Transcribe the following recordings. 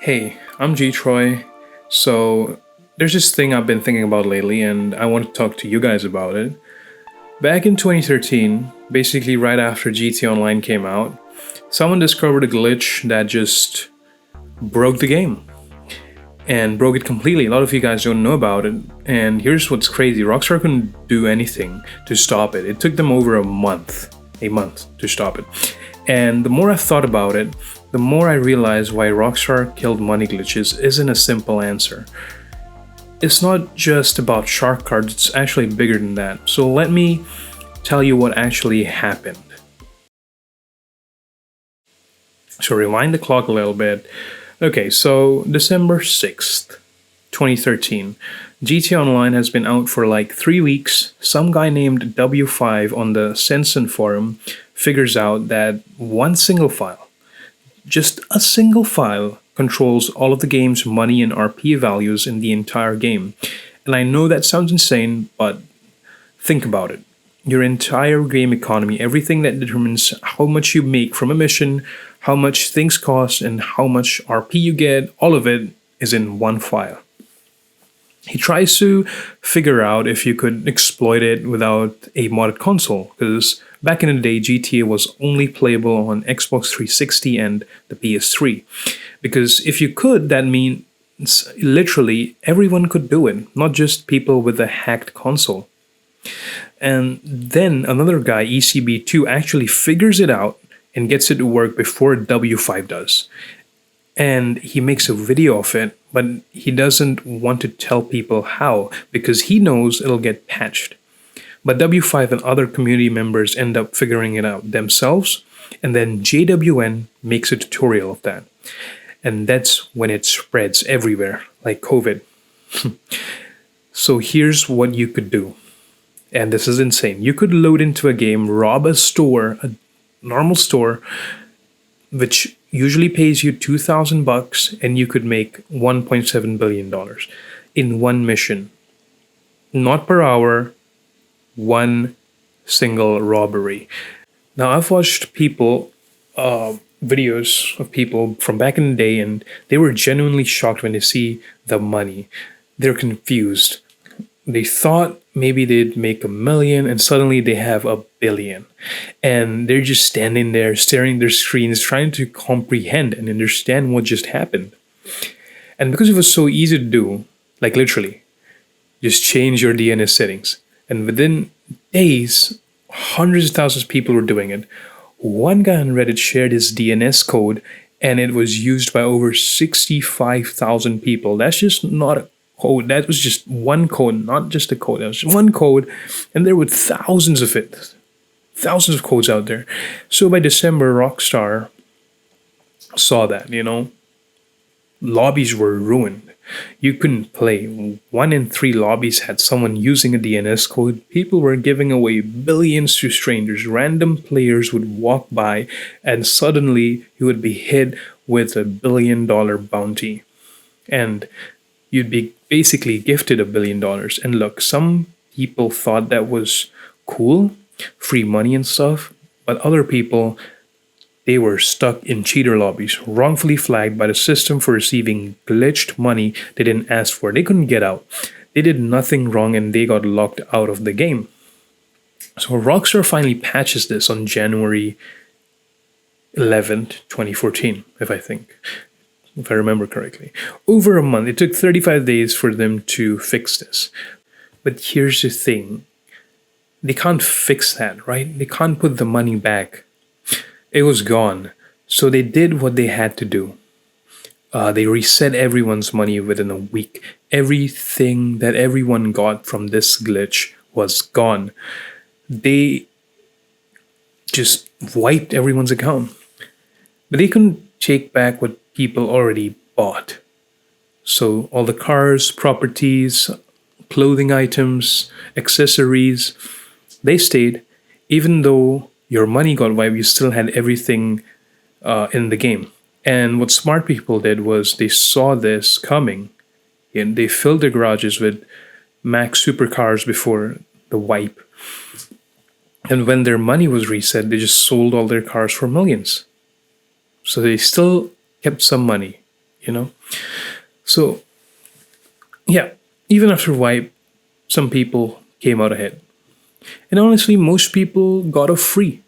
Hey, I'm G Troy. So, there's this thing I've been thinking about lately, and I want to talk to you guys about it. Back in 2013, basically right after GT Online came out, someone discovered a glitch that just broke the game and broke it completely. A lot of you guys don't know about it, and here's what's crazy: Rockstar couldn't do anything to stop it. It took them over a month to stop it. And the more I've thought about it, the more I realize why Rockstar killed money glitches isn't a simple answer. It's not just about shark cards, it's actually bigger than that. So let me tell you what actually happened. So rewind the clock a little bit. Okay, so December 6th, 2013. GT Online has been out for like 3 weeks. Some guy named W5 on the Sensen forum figures out that one single file, just a single file, controls all of the game's money and RP values in the entire game. And I know that sounds insane, but think about it. Your entire game economy, everything that determines how much you make from a mission, how much things cost, and how much RP you get, all of it is in one file. He tries to figure out if you could exploit it without a modded console, because back in the day, GTA was only playable on Xbox 360 and the PS3. Because if you could, that means literally everyone could do it, not just people with a hacked console. And then another guy, ECB2, actually figures it out and gets it to work before W5 does. And he makes a video of it, but he doesn't want to tell people how because he knows it'll get patched. But W5 and other community members end up figuring it out themselves, and then JWN makes a tutorial of that. And that's when it spreads everywhere, like COVID. So here's what you could do. And this is insane. You could load into a game, rob a store, a normal store, which usually pays you 2,000 bucks, and you could make $1.7 billion in one mission. Not per hour, one single robbery. Now, I've watched videos of people from back in the day, and they were genuinely shocked when they see the money. They're confused. They thought maybe they'd make 1 million and suddenly they have 1 billion. And they're just standing there staring at their screens, trying to comprehend and understand what just happened. And because it was so easy to do, like literally, just change your DNS settings. And within days, hundreds of thousands of people were doing it. One guy on Reddit shared his DNS code and it was used by over 65,000 people. That's just not a code. That was just one code, not just a code. That was just one code, and there were thousands of it, thousands of codes out there. So by December, Rockstar saw that, lobbies were ruined. You couldn't play. 1 in 3 lobbies had someone using a DNS code. People were giving away billions to strangers. Random players would walk by, and suddenly you would be hit with $1 billion bounty. And you'd be basically gifted $1 billion. And look, some people thought that was cool, free money and stuff, but other people, they were stuck in cheater lobbies, wrongfully flagged by the system for receiving glitched money they didn't ask for. They couldn't get out. They did nothing wrong and they got locked out of the game. So Rockstar finally patches this on January 11th, 2014, if I remember correctly. Over a month. It took 35 days for them to fix this. But here's the thing. They can't fix that, right? They can't put the money back. It was gone. So they did what they had to do. They reset everyone's money within a week. Everything that everyone got from this glitch was gone. They just wiped everyone's account. But they couldn't take back what people already bought. So all the cars, properties, clothing items, accessories, they stayed. Even though your money got wiped, you still had everything in the game. And what smart people did was they saw this coming and they filled their garages with max supercars before the wipe. And when their money was reset, they just sold all their cars for millions. So they still kept some money, you know? So, yeah, even after wipe, some people came out ahead. And honestly, most people got off free.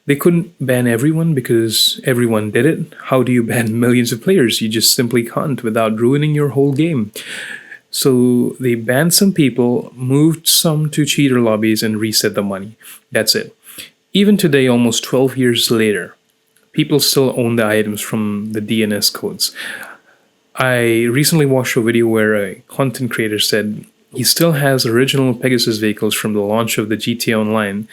They couldn't ban everyone because everyone did it. How do you ban millions of players? You just simply can't without ruining your whole game. So they banned some people, moved some to cheater lobbies, and reset the money. That's it. Even today, almost 12 years later, people still own the items from the DNS codes. I recently watched a video where a content creator said he still has original Pegasus vehicles from the launch of the GTA Online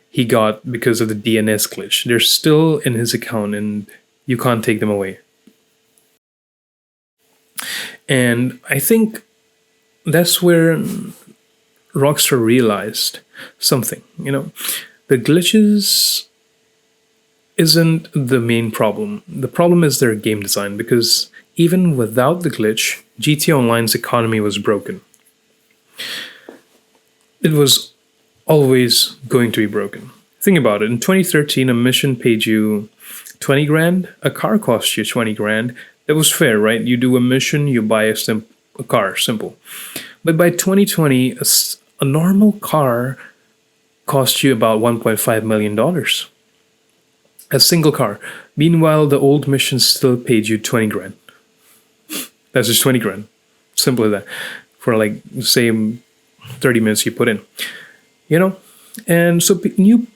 he got because of the DNS glitch. They're still in his account and you can't take them away. And I think that's where Rockstar realized something. The glitches isn't the main problem. The problem is their game design because even without the glitch, GTA Online's economy was broken. It was always going to be broken. Think about it. In 2013, a mission paid you 20 grand, a car cost you 20 grand. That was fair, right? You do a mission, you buy a car, simple. But by 2020, a normal car cost you about $1.5 million. A single car. Meanwhile, the old mission still paid you 20 grand. That's just 20 grand. Simple as that. For like the same 30 minutes you put in. And so new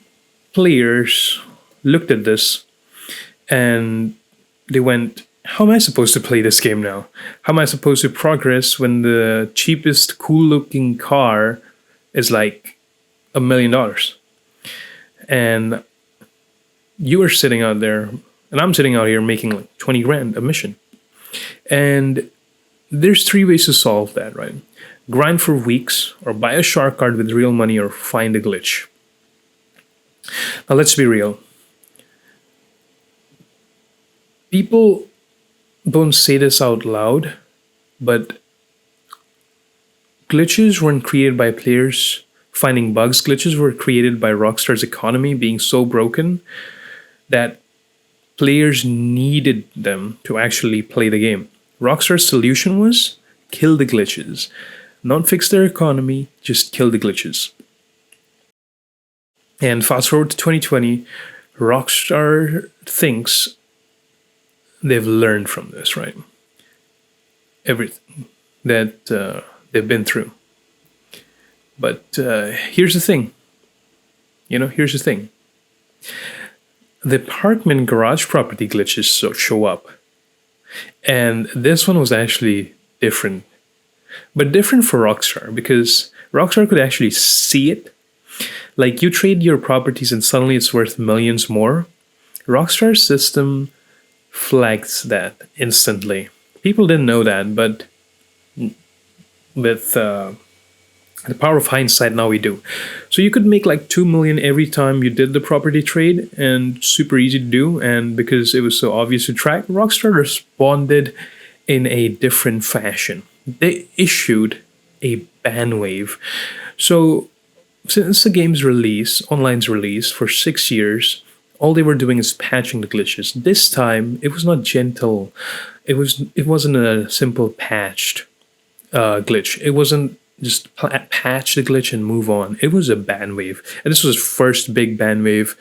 players looked at this and they went, how am I supposed to play this game now? How am I supposed to progress when the cheapest cool looking car is like $1 million? And you are sitting out there and I'm sitting out here making like 20 grand a mission. And there's three ways to solve that, right? Grind for weeks, or buy a shark card with real money, or find a glitch. Now let's be real. People don't say this out loud, but glitches weren't created by players finding bugs. Glitches were created by Rockstar's economy being so broken that players needed them to actually play the game. Rockstar's solution was kill the glitches. Not fix their economy, just kill the glitches. And fast forward to 2020, Rockstar thinks they've learned from this, right? Everything that they've been through. But here's the thing. Here's the thing. The apartment garage property glitches show up. And this one was actually different. But different for Rockstar because Rockstar could actually see it. Like you trade your properties and suddenly it's worth millions more. Rockstar's system flags that instantly. People didn't know that, but with the power of hindsight, now we do. So you could make like 2 million every time you did the property trade, and super easy to do. And because it was so obvious to track, Rockstar responded in a different fashion. They issued a ban wave. So since the game's release, online's release, for 6 years, all they were doing is patching the glitches. This time, it was not gentle. It wasn't a simple patched glitch. It wasn't just patch the glitch and move on. It was a ban wave. And this was the first big ban wave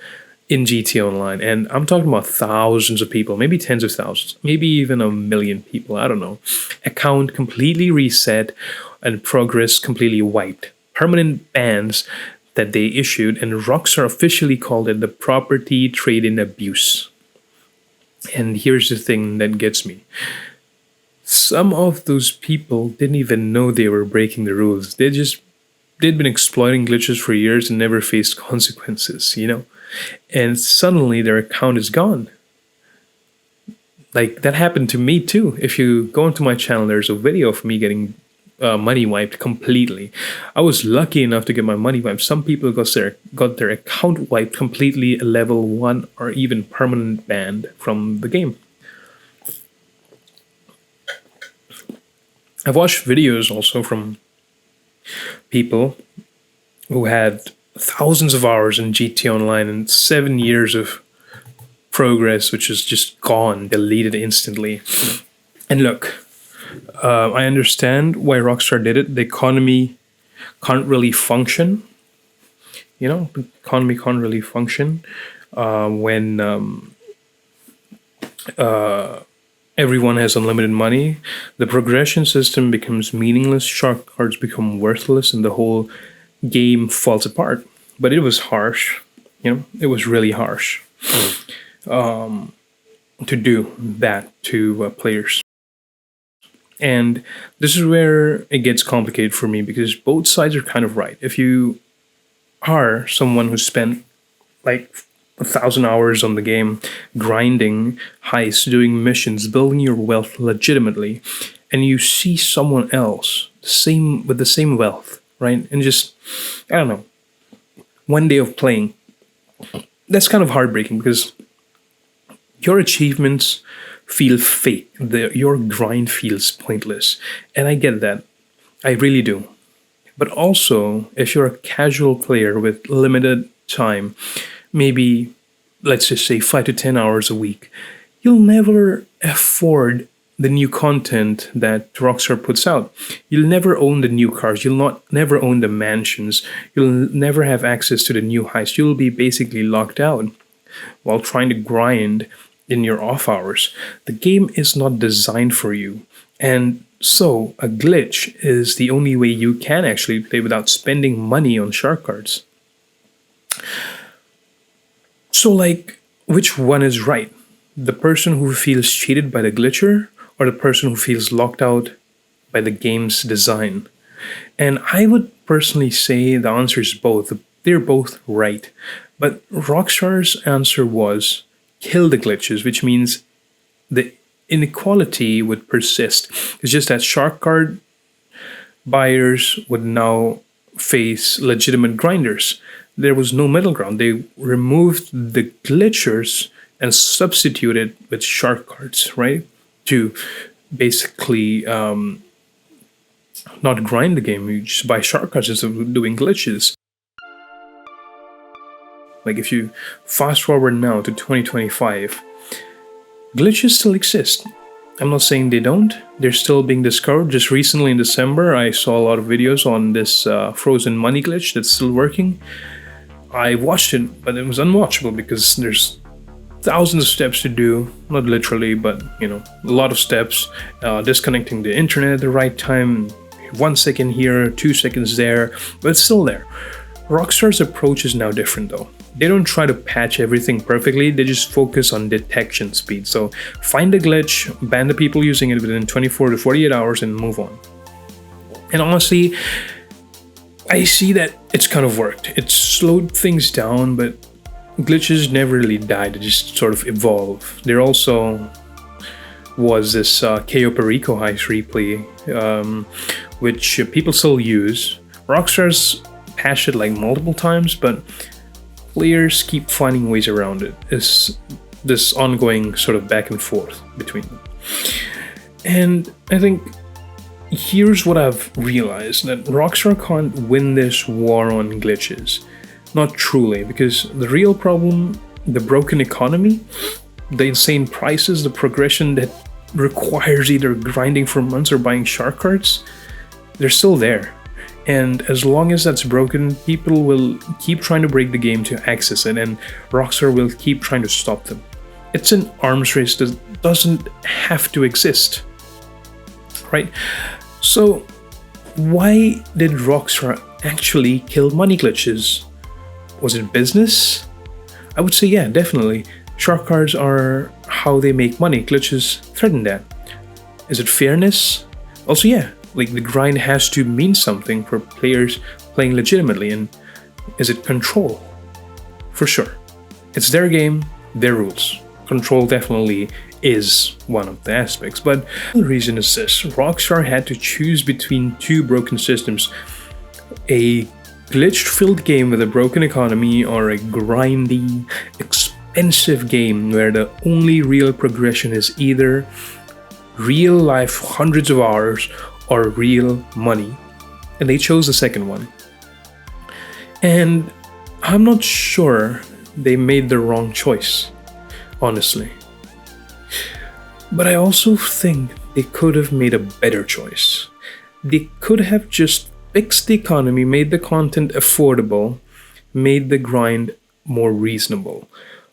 in GTA Online. And I'm talking about thousands of people, maybe tens of thousands, maybe even 1 million people. I don't know. Account completely reset and progress completely wiped. Permanent bans that they issued, and Rockstar officially called it the property trade-in abuse. And here's the thing that gets me. Some of those people didn't even know they were breaking the rules. They'd been exploiting glitches for years and never faced consequences, And suddenly their account is gone. Like that happened to me too. If you go into my channel, there's a video of me getting money wiped completely. I was lucky enough to get my money wiped. Some people got their account wiped completely, level 1 or even permanent banned from the game. I've watched videos also from people who had thousands of hours in GTA Online and 7 years of progress, which is just gone, deleted instantly. And look, I understand why Rockstar did it. The economy can't really function. The economy can't really function when everyone has unlimited money. The progression system becomes meaningless, shark cards become worthless, and the whole game falls apart. But it was harsh. It was really harsh to do that to players. And this is where it gets complicated for me because both sides are kind of right. If you are someone who spent like 1,000 hours on the game, grinding heists, doing missions, building your wealth legitimately, and you see someone else same with the same wealth, right? And just I don't know, one day of playing, that's kind of heartbreaking because your achievements feel fake. Your grind feels pointless. And I get that. I really do. But also, if you're a casual player with limited time, maybe let's just say 5 to 10 hours a week, you'll never afford the new content that Rockstar puts out. You'll never own the new cars. You'll not never own the mansions. You'll never have access to the new heist. You'll be basically locked out while trying to grind in your off hours. The game is not designed for you. And so a glitch is the only way you can actually play without spending money on shark cards. So, like, which one is right? The person who feels cheated by the glitcher or the person who feels locked out by the game's design? And I would personally say the answer is both. They're both right. But Rockstar's answer was kill the glitches, which means the inequality would persist. It's just that shark card buyers would now face legitimate grinders. There was no middle ground. They removed the glitchers and substituted with shark cards, right? To basically not grind the game. You just buy shark cards instead of doing glitches. Like if you fast forward now to 2025, glitches still exist. I'm not saying they don't. They're still being discovered. Just recently in December, I saw a lot of videos on this frozen money glitch that's still working. I watched it, but it was unwatchable because there's thousands of steps to do. Not literally, but a lot of steps. Disconnecting the internet at the right time. 1 second here, 2 seconds there, but it's still there. Rockstar's approach is now different though. They don't try to patch everything perfectly, they just focus on detection speed. So find a glitch, ban the people using it within 24 to 48 hours and move on. And honestly, I see that it's kind of worked. It's slowed things down, but glitches never really died, they just sort of evolve. There also was this KO Perico heist replay, which people still use. Rockstar's patched it like multiple times, but players keep finding ways around it. It's this ongoing sort of back and forth between them. And I think here's what I've realized, that Rockstar can't win this war on glitches. Not truly, because the real problem, the broken economy, the insane prices, the progression that requires either grinding for months or buying shark cards, they're still there. And as long as that's broken, people will keep trying to break the game to access it, and Rockstar will keep trying to stop them. It's an arms race that doesn't have to exist, right? So why did Rockstar actually kill money glitches? Was it business? I would say yeah, definitely. Shark cards are how they make money. Glitches threaten that. Is it fairness? Also yeah, like the grind has to mean something for players playing legitimately. And is it control? For sure. It's their game, their rules. Control definitely is one of the aspects. But the reason is this: Rockstar had to choose between two broken systems. A glitch-filled game with a broken economy, or a grindy, expensive game where the only real progression is either real life hundreds of hours or real money. And they chose the second one. And I'm not sure they made the wrong choice, honestly. But I also think they could have made a better choice. They could have just fixed the economy, made the content affordable, made the grind more reasonable.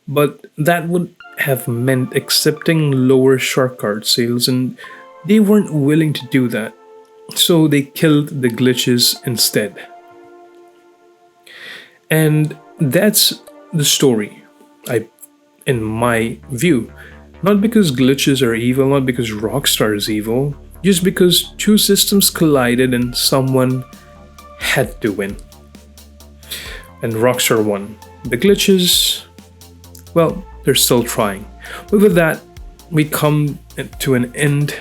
But that would have meant accepting lower shark card sales, and they weren't willing to do that. So they killed the glitches instead. And that's the story, I, in my view. Not because glitches are evil, not because Rockstar is evil, just because two systems collided and someone had to win. And Rockstar won. The glitches, well, they're still trying. But with that, we come to an end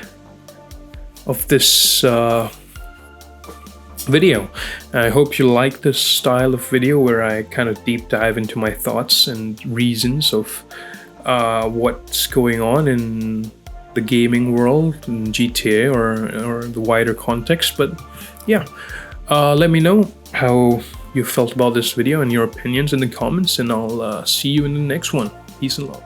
of this video. I hope you like this style of video where I kind of deep dive into my thoughts and reasons of what's going on in the gaming world, in GTA or the wider context. But yeah, let me know how you felt about this video and your opinions in the comments, and I'll see you in the next one. Peace and love.